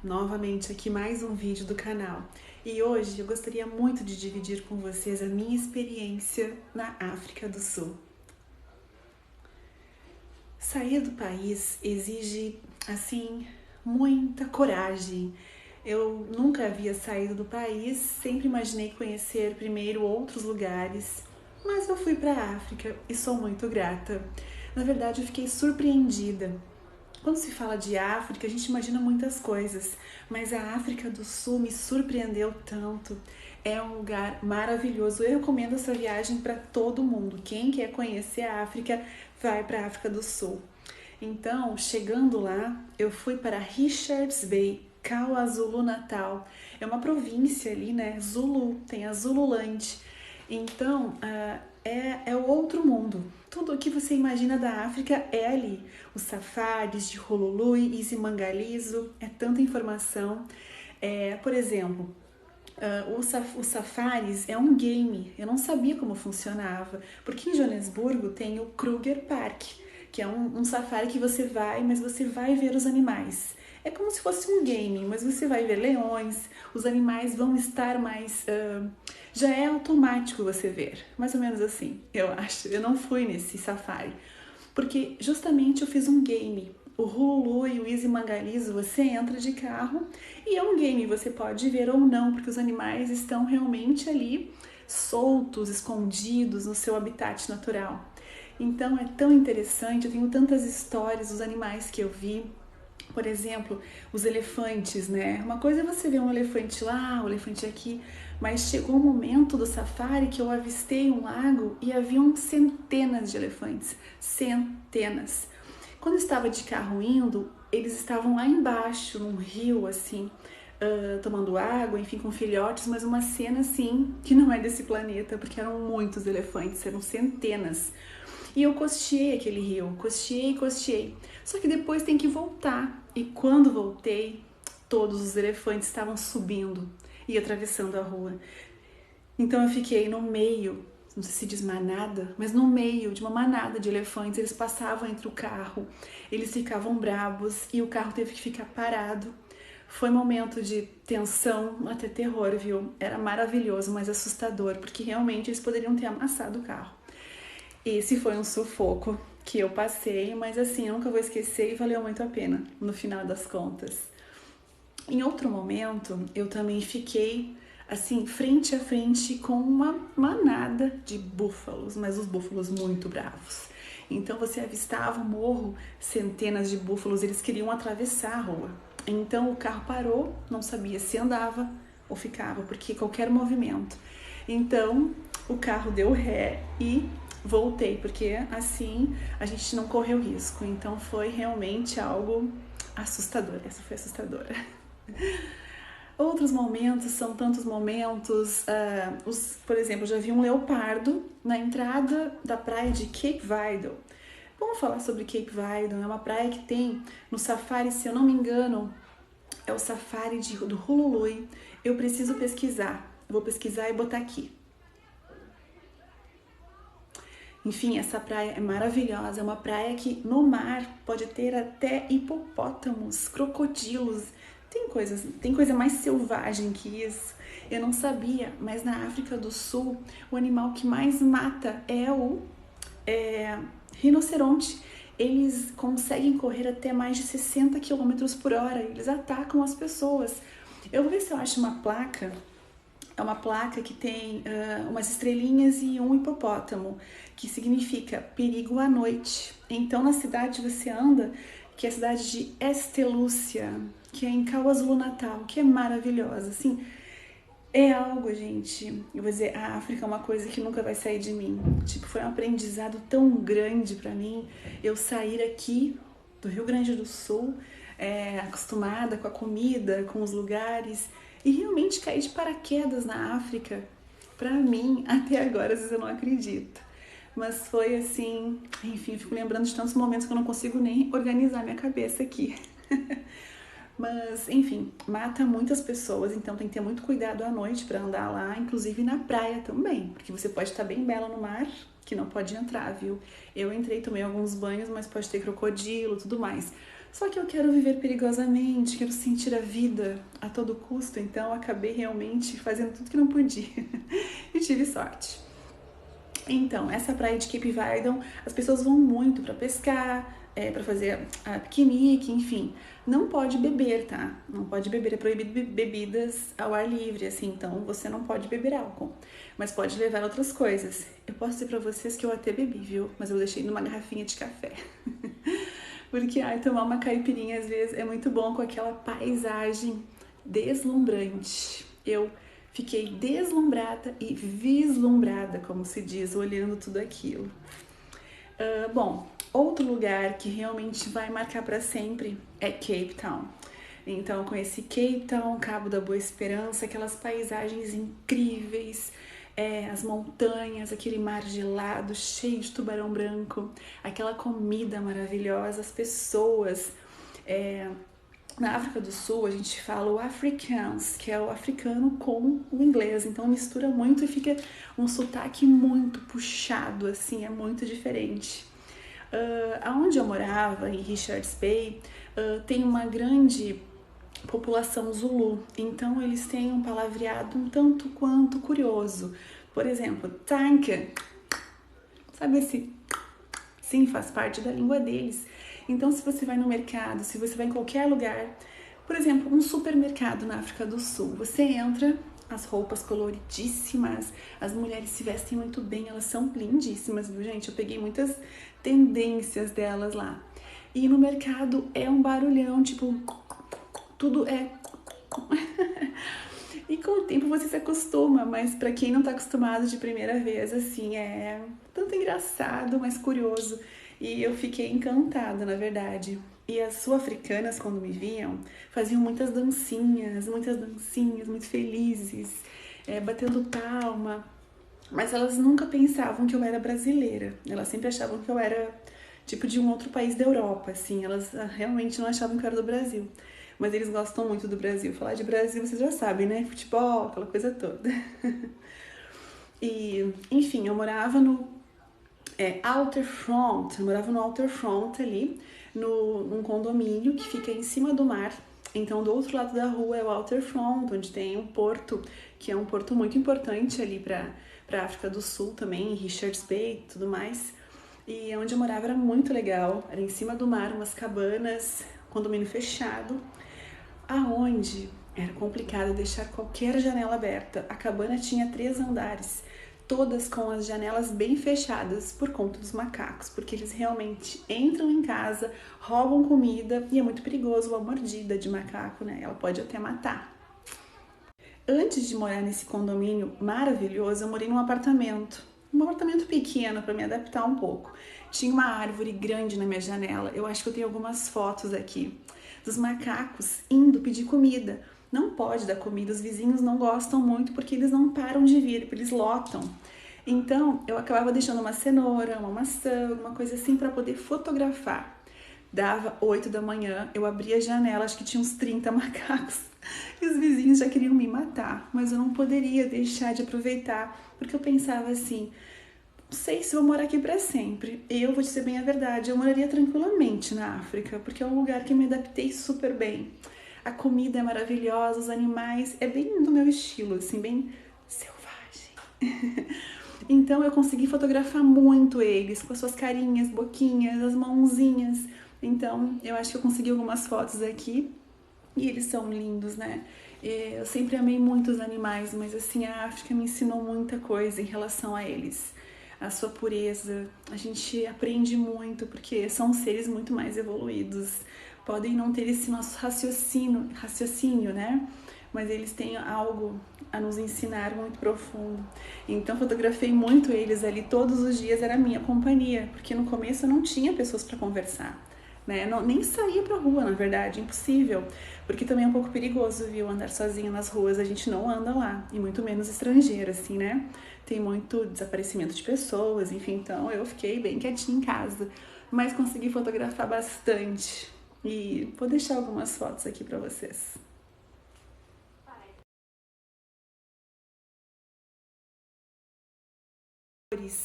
novamente aqui mais um vídeo do canal. E hoje eu gostaria muito de dividir com vocês a minha experiência na África do Sul. Sair do país exige, assim, muita coragem. Eu nunca havia saído do país, sempre imaginei conhecer primeiro outros lugares, mas eu fui para a África e sou muito grata. Na verdade, eu fiquei surpreendida. Quando se fala de África, a gente imagina muitas coisas, mas a África do Sul me surpreendeu tanto. É um lugar maravilhoso. Eu recomendo essa viagem para todo mundo. Quem quer conhecer a África, vai para a África do Sul. Então, chegando lá, eu fui para Richards Bay, KwaZulu-Natal. É uma província ali, né? Zulu, tem a Zululand. Então, é o outro mundo. Tudo o que você imagina da África é ali. Os safaris de Hulului, Isimangaliso, é tanta informação. Por exemplo, os safaris é um game. Eu não sabia como funcionava, porque em Joanesburgo tem o Kruger Park, que é um safari que você vai, mas você vai ver os animais. É como se fosse um game, mas você vai ver leões, os animais vão estar mais... já é automático você ver, mais ou menos assim, eu acho. Eu não fui nesse safari, porque justamente eu fiz um game. O Hululu e o Isimangaliso, você entra de carro e é um game, você pode ver ou não, porque os animais estão realmente ali soltos, escondidos no seu habitat natural. Então é tão interessante, eu tenho tantas histórias dos animais que eu vi. Por exemplo, os elefantes, né? Uma coisa é você ver um elefante lá, um elefante aqui, mas chegou um momento do safari que eu avistei um lago e haviam centenas de elefantes, centenas. Quando eu estava de carro indo, eles estavam lá embaixo, num rio, assim, tomando água, enfim, com filhotes, mas uma cena, assim, que não é desse planeta, porque eram muitos elefantes, eram centenas. E eu costeei aquele rio, costeei. Só que depois tem que voltar. E quando voltei, todos os elefantes estavam subindo e atravessando a rua. Então eu fiquei no meio, não sei se diz manada, mas no meio de uma manada de elefantes. Eles passavam entre o carro, eles ficavam bravos e o carro teve que ficar parado. Foi um momento de tensão, até terror, viu? Era maravilhoso, mas assustador, porque realmente eles poderiam ter amassado o carro. Esse foi um sufoco que eu passei, mas assim, eu nunca vou esquecer e valeu muito a pena, no final das contas. Em outro momento, eu também fiquei, assim, frente a frente com uma manada de búfalos, mas os búfalos muito bravos. Então você avistava o morro, centenas de búfalos, eles queriam atravessar a rua. Então o carro parou, não sabia se andava ou ficava, porque qualquer movimento. Então o carro deu ré e voltei, porque assim a gente não correu risco. Então foi realmente algo assustador. Essa foi assustadora. Outros momentos são tantos momentos. Por exemplo, eu já vi um leopardo na entrada da praia de Cape Vidal. Vamos falar sobre Cape Vidal. É uma praia que tem no safari, se eu não me engano, é o safari do Hulului. Eu preciso pesquisar. Eu vou pesquisar e botar aqui. Enfim, essa praia é maravilhosa, é uma praia que no mar pode ter até hipopótamos, crocodilos, tem coisa mais selvagem que isso. Eu não sabia, mas na África do Sul, o animal que mais mata é o rinoceronte. Eles conseguem correr até mais de 60 km por hora, eles atacam as pessoas. Eu vou ver se eu acho uma placa. É uma placa que tem umas estrelinhas e um hipopótamo, que significa perigo à noite. Então, na cidade você anda, que é a cidade de Estelúcia, que é em KwaZulu-Natal, que é maravilhosa. Assim, é algo, gente, eu vou dizer, a África é uma coisa que nunca vai sair de mim. Tipo, foi um aprendizado tão grande pra mim, eu sair aqui do Rio Grande do Sul, acostumada com a comida, com os lugares, e realmente cair de paraquedas na África, pra mim, até agora, às vezes eu não acredito. Mas foi assim, enfim, eu fico lembrando de tantos momentos que eu não consigo nem organizar minha cabeça aqui. Mas, enfim, mata muitas pessoas, então tem que ter muito cuidado à noite para andar lá, inclusive na praia também, porque você pode estar bem bela no mar, que não pode entrar, viu? Eu entrei, tomei alguns banhos, mas pode ter crocodilo, tudo mais. Só que eu quero viver perigosamente, quero sentir a vida a todo custo, então acabei realmente fazendo tudo que não podia e tive sorte. Então, essa praia de Cape Vidon, as pessoas vão muito para pescar, para fazer piquenique, enfim. Não pode beber, tá? Não pode beber, é proibido bebidas ao ar livre, assim, então você não pode beber álcool. Mas pode levar outras coisas. Eu posso dizer pra vocês que eu até bebi, viu? Mas eu deixei numa garrafinha de café. Porque, tomar uma caipirinha às vezes é muito bom com aquela paisagem deslumbrante. Eu fiquei deslumbrada e vislumbrada, como se diz, olhando tudo aquilo. Bom, outro lugar que realmente vai marcar para sempre é Cape Town. Então eu conheci Cape Town, Cabo da Boa Esperança, aquelas paisagens incríveis, as montanhas, aquele mar gelado, cheio de tubarão branco, aquela comida maravilhosa, as pessoas. Na África do Sul a gente fala o Afrikaans, que é o africano com o inglês, então mistura muito e fica um sotaque muito puxado, assim, é muito diferente. Aonde eu morava, em Richards Bay, tem uma grande população Zulu, então eles têm um palavreado um tanto quanto curioso. Por exemplo, tanka, sabe esse? Sim, faz parte da língua deles. Então, se você vai no mercado, se você vai em qualquer lugar, por exemplo, um supermercado na África do Sul, você entra, as roupas coloridíssimas, as mulheres se vestem muito bem, elas são lindíssimas, viu, gente? Eu peguei muitas tendências delas lá. E no mercado é um barulhão, tipo, tudo é. E com o tempo você se acostuma, mas para quem não tá acostumado de primeira vez, assim, é tanto engraçado, mas curioso. E eu fiquei encantada, na verdade. E as sul-africanas, quando me viam, faziam muitas dancinhas, muito felizes, batendo palma. Mas elas nunca pensavam que eu era brasileira. Elas sempre achavam que eu era tipo de um outro país da Europa, assim. Elas realmente não achavam que eu era do Brasil. Mas eles gostam muito do Brasil. Falar de Brasil, vocês já sabem, né? Futebol, aquela coisa toda. E, enfim, eu morava no Outer Front. Eu morava no Outer Front ali, num condomínio que fica em cima do mar. Então, do outro lado da rua é o Outer Front, onde tem um porto, que é um porto muito importante ali para a África do Sul também, em Richards Bay e tudo mais. E onde eu morava era muito legal, era em cima do mar, umas cabanas, condomínio fechado, aonde era complicado deixar qualquer janela aberta. A cabana tinha 3 andares, todas com as janelas bem fechadas por conta dos macacos, porque eles realmente entram em casa, roubam comida e é muito perigoso uma mordida de macaco, né? Ela pode até matar. Antes de morar nesse condomínio maravilhoso, eu morei num apartamento. Um apartamento pequeno para me adaptar um pouco. Tinha uma árvore grande na minha janela. Eu acho que eu tenho algumas fotos aqui dos macacos indo pedir comida. Não pode dar comida, os vizinhos não gostam muito porque eles não param de vir, eles lotam. Então, eu acabava deixando uma cenoura, uma maçã, alguma coisa assim para poder fotografar. Dava 8 da manhã, eu abria a janela, acho que tinha uns 30 macacos. E os vizinhos já queriam me matar, mas eu não poderia deixar de aproveitar, porque eu pensava assim, não sei se vou morar aqui para sempre. Eu vou te dizer bem a verdade, eu moraria tranquilamente na África, porque é um lugar que eu me adaptei super bem. A comida é maravilhosa, os animais, é bem do meu estilo, assim, bem selvagem. Então eu consegui fotografar muito eles, com as suas carinhas, boquinhas, as mãozinhas. Então eu acho que eu consegui algumas fotos aqui e eles são lindos, né? Eu sempre amei muito os animais, mas assim, a África me ensinou muita coisa em relação a eles. A sua pureza, a gente aprende muito porque são seres muito mais evoluídos. Podem não ter esse nosso raciocínio, né? Mas eles têm algo a nos ensinar muito profundo. Então fotografei muito eles ali, todos os dias era a minha companhia, porque no começo eu não tinha pessoas para conversar, né? Não, nem saía pra rua, na verdade, impossível, porque também é um pouco perigoso, viu, andar sozinha nas ruas, a gente não anda lá, e muito menos estrangeira, assim, né? Tem muito desaparecimento de pessoas, enfim, então eu fiquei bem quietinha em casa, mas consegui fotografar bastante, e vou deixar algumas fotos aqui pra vocês.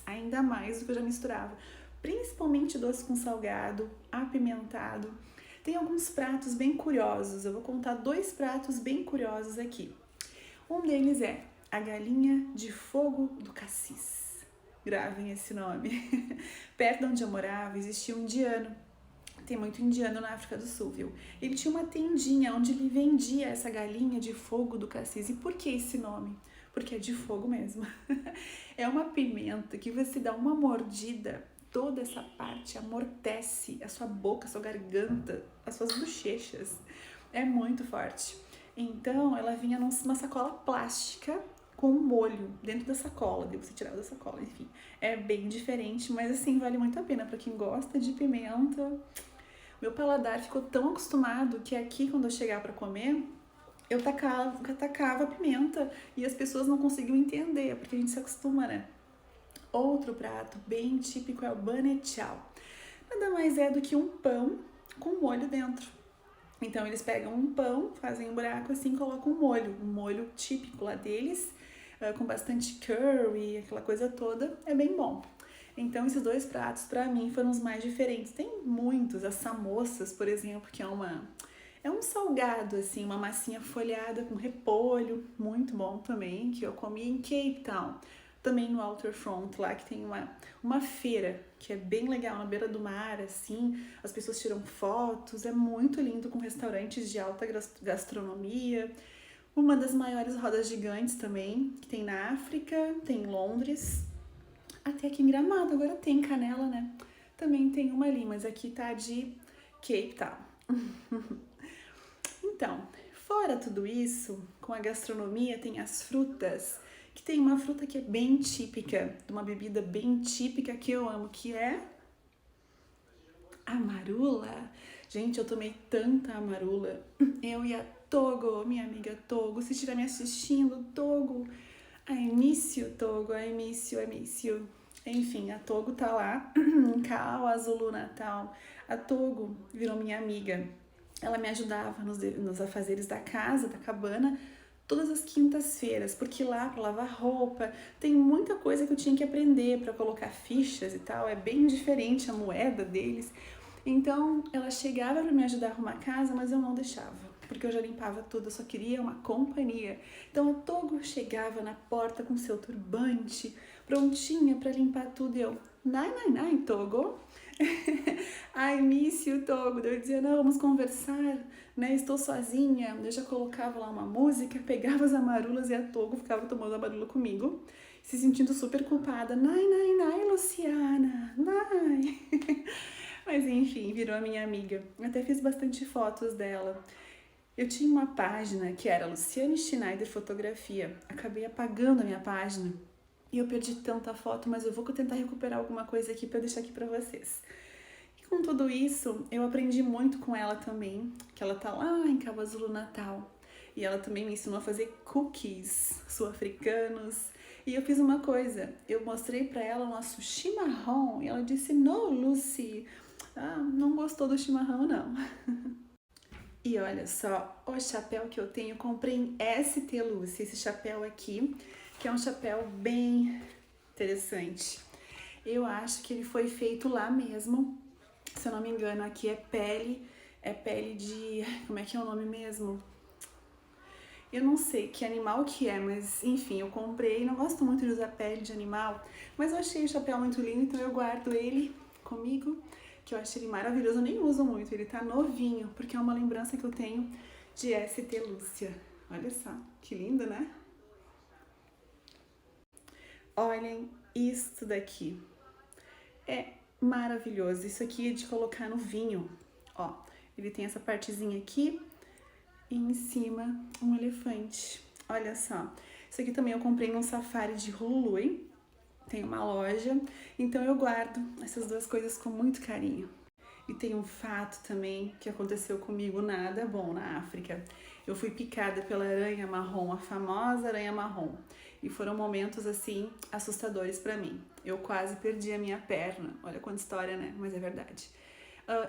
Ainda mais do que eu já misturava, principalmente doce com salgado, apimentado. Tem alguns pratos bem curiosos, eu vou contar 2 pratos bem curiosos aqui. Um deles é a galinha de fogo do Cassis. Gravem esse nome. Perto de onde eu morava existia um indiano. Tem muito indiano na África do Sul, viu? Ele tinha uma tendinha onde ele vendia essa galinha de fogo do Cassis. E por que esse nome? Porque é de fogo mesmo. É uma pimenta que você dá uma mordida, toda essa parte amortece a sua boca, a sua garganta, as suas bochechas. É muito forte. Então, ela vinha numa sacola plástica com um molho dentro da sacola, daí você tirava da sacola, enfim. É bem diferente, mas assim, vale muito a pena para quem gosta de pimenta. Meu paladar ficou tão acostumado que aqui, quando eu chegar para comer, eu tacava pimenta e as pessoas não conseguiam entender, porque a gente se acostuma, né? Outro prato bem típico é o bane chao. Nada mais é do que um pão com molho dentro. Então eles pegam um pão, fazem um buraco assim, colocam um molho típico lá deles, com bastante curry, aquela coisa toda, é bem bom. Então esses 2 pratos para mim foram os mais diferentes. Tem muitos, as samosas, por exemplo, que é um salgado assim, uma massinha folhada com repolho, muito bom também, que eu comi em Cape Town. Também no Waterfront, lá que tem uma feira que é bem legal, na beira do mar, assim, as pessoas tiram fotos, é muito lindo, com restaurantes de alta gastronomia. Uma das maiores rodas gigantes também, que tem na África, tem em Londres, até aqui em Gramado, agora tem Canela, né? Também tem uma ali, mas aqui tá de Cape Town. Então, fora tudo isso, com a gastronomia tem as frutas, que tem uma fruta que é bem típica, de uma bebida bem típica que eu amo, que é a marula. Gente, eu tomei tanta amarula. Eu e a Togo, minha amiga Togo, se estiver me assistindo, Togo, I miss you, Togo, I miss you, I miss you. Enfim, a Togo tá lá em Cal, Azulu, Natal. A Togo virou minha amiga. Ela me ajudava nos afazeres da casa, da cabana, todas as quintas-feiras, porque lá para lavar roupa tem muita coisa que eu tinha que aprender para colocar fichas e tal, é bem diferente a moeda deles. Então ela chegava para me ajudar a arrumar a casa, mas eu não deixava, porque eu já limpava tudo, eu só queria uma companhia. Então a Togo chegava na porta com seu turbante, prontinha para limpar tudo, e eu, nai, Togo. I miss you, Togo. Eu dizia, não, vamos conversar, né? Estou sozinha. Eu já colocava lá uma música, pegava as amarulas e a Togo ficava tomando a amarula comigo, se sentindo super culpada. Nai, Luciana, nai. Mas enfim, virou a minha amiga. Até fiz bastante fotos dela. Eu tinha uma página que era Luciane Schneider Fotografia. Acabei apagando a minha página. E eu perdi tanta foto, mas eu vou tentar recuperar alguma coisa aqui para deixar aqui para vocês. E com tudo isso, eu aprendi muito com ela também, que ela tá lá em Cabo Azul, Natal. E ela também me ensinou a fazer cookies sul-africanos. E eu fiz uma coisa, eu mostrei para ela o nosso chimarrão e ela disse, no, Lucy, não gostou do chimarrão, não. E olha só, o chapéu que eu tenho, comprei em ST Lucy, esse chapéu aqui, que é um chapéu bem interessante. Eu acho que ele foi feito lá mesmo, se eu não me engano, aqui é pele de... como é que é o nome mesmo? Eu não sei que animal que é, mas enfim, eu comprei, não gosto muito de usar pele de animal, mas eu achei o chapéu muito lindo, então eu guardo ele comigo, que eu achei ele maravilhoso, eu nem uso muito, ele tá novinho, porque é uma lembrança que eu tenho de ST Lúcia. Olha só, que lindo, né? Olhem isso daqui, é maravilhoso, isso aqui é de colocar no vinho, ó, ele tem essa partezinha aqui e em cima um elefante, olha só, isso aqui também eu comprei num safari de Honolulu, hein? Tem uma loja, então eu guardo essas duas coisas com muito carinho. E tem um fato também que aconteceu comigo nada bom na África. Eu fui picada pela aranha marrom, a famosa aranha marrom. E foram momentos assim assustadores pra mim. Eu quase perdi a minha perna. Olha quanta história, né? Mas é verdade.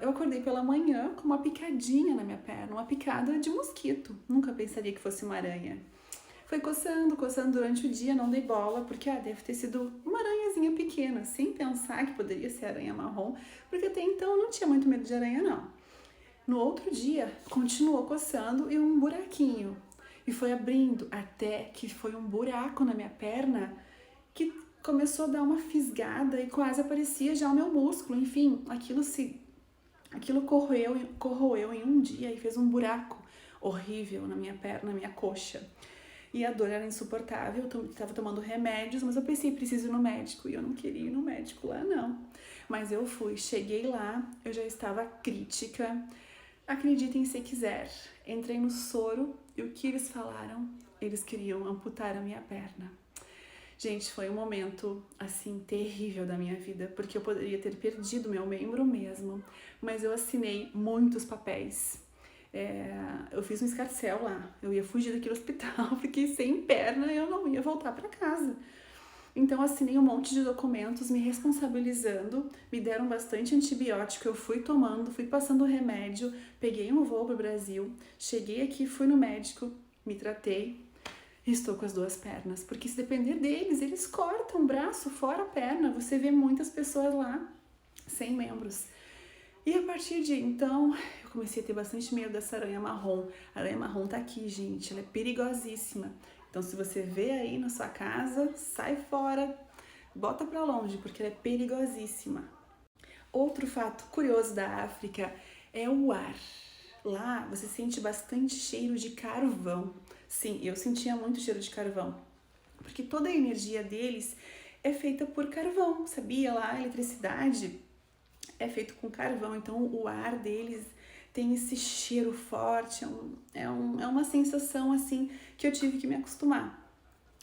Eu acordei pela manhã com uma picadinha na minha perna, uma picada de mosquito. Nunca pensaria que fosse uma aranha. Foi coçando durante o dia, não dei bola, porque deve ter sido uma aranhazinha pequena, sem pensar que poderia ser aranha marrom, porque até então eu não tinha muito medo de aranha, não. No outro dia, continuou coçando e um buraquinho. E foi abrindo até que foi um buraco na minha perna que começou a dar uma fisgada e quase aparecia já o meu músculo. Enfim, aquilo corroeu em um dia e fez um buraco horrível na minha perna, na minha coxa. E a dor era insuportável, eu estava tomando remédios, mas eu pensei, preciso ir no médico. E eu não queria ir no médico lá, não. Mas eu fui, cheguei lá, eu já estava crítica. Acreditem se quiser. Entrei no soro e o que eles falaram? Eles queriam amputar a minha perna. Gente, foi um momento, assim, terrível da minha vida, porque eu poderia ter perdido meu membro mesmo, mas eu assinei muitos papéis. Eu fiz um escarcéu lá, eu ia fugir daquele hospital, fiquei sem perna e eu não ia voltar para casa. Então assinei um monte de documentos me responsabilizando, me deram bastante antibiótico, eu fui tomando, fui passando remédio, peguei um voo pro Brasil, cheguei aqui, fui no médico, me tratei e estou com as duas pernas, porque se depender deles, eles cortam o braço fora a perna, você vê muitas pessoas lá sem membros. E a partir de então, eu comecei a ter bastante medo dessa aranha marrom. A aranha marrom tá aqui, gente, ela é perigosíssima. Então, se você vê aí na sua casa, sai fora, bota pra longe, porque ela é perigosíssima. Outro fato curioso da África é o ar. Lá você sente bastante cheiro de carvão. Sim, eu sentia muito cheiro de carvão, porque toda a energia deles é feita por carvão, sabia? Lá a eletricidade é feito com carvão, então o ar deles tem esse cheiro forte, é uma sensação assim que eu tive que me acostumar.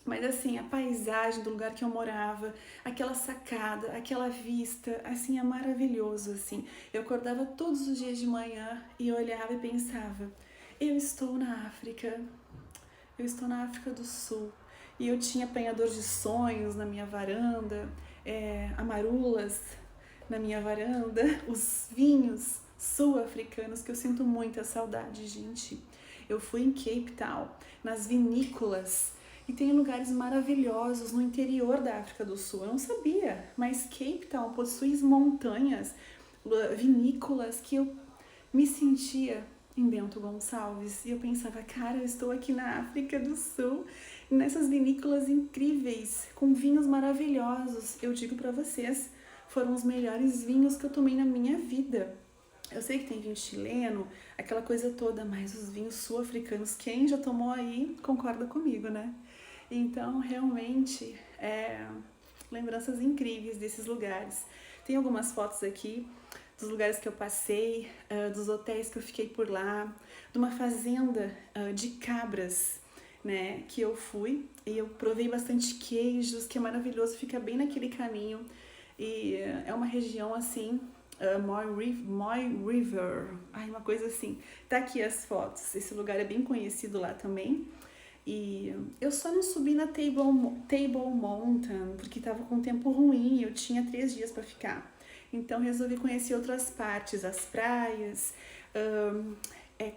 Mas assim, a paisagem do lugar que eu morava, aquela sacada, aquela vista, assim, é maravilhoso, assim. Eu acordava todos os dias de manhã e eu olhava e pensava, eu estou na África do Sul. E eu tinha apanhador de sonhos na minha varanda, amarulas na minha varanda, os vinhos sul-africanos, que eu sinto muita saudade, gente. Eu fui em Cape Town, nas vinícolas, e tem lugares maravilhosos no interior da África do Sul. Eu não sabia, mas Cape Town possui montanhas, vinícolas, que eu me sentia em Bento Gonçalves. E eu pensava, cara, eu estou aqui na África do Sul, nessas vinícolas incríveis, com vinhos maravilhosos. Eu digo pra vocês, foram os melhores vinhos que eu tomei na minha vida. Eu sei que tem vinho chileno, aquela coisa toda, mas os vinhos sul-africanos, quem já tomou aí, concorda comigo, né? Então, realmente, lembranças incríveis desses lugares. Tem algumas fotos aqui dos lugares que eu passei, dos hotéis que eu fiquei por lá, de uma fazenda de cabras, né, que eu fui, e eu provei bastante queijos, que é maravilhoso, fica bem naquele caminho, e é uma região assim, Moy River, uma coisa assim. Tá aqui as fotos, esse lugar é bem conhecido lá também. E eu só não subi na Table Mountain, porque tava com tempo ruim, eu tinha 3 dias para ficar. Então resolvi conhecer outras partes, as praias,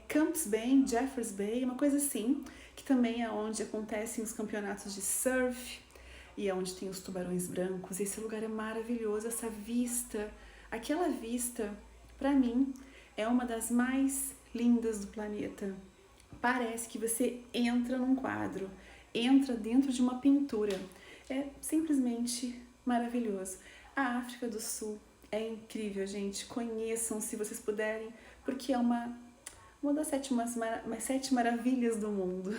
Camps Bay, Jeffers Bay, uma coisa assim, que também é onde acontecem os campeonatos de surf e é onde tem os tubarões brancos. Esse lugar é maravilhoso, essa vista, aquela vista, pra mim, é uma das mais lindas do planeta. Parece que você entra num quadro, entra dentro de uma pintura. É simplesmente maravilhoso. A África do Sul é incrível, gente. Conheçam se vocês puderem, porque é uma das 7 maravilhas do mundo.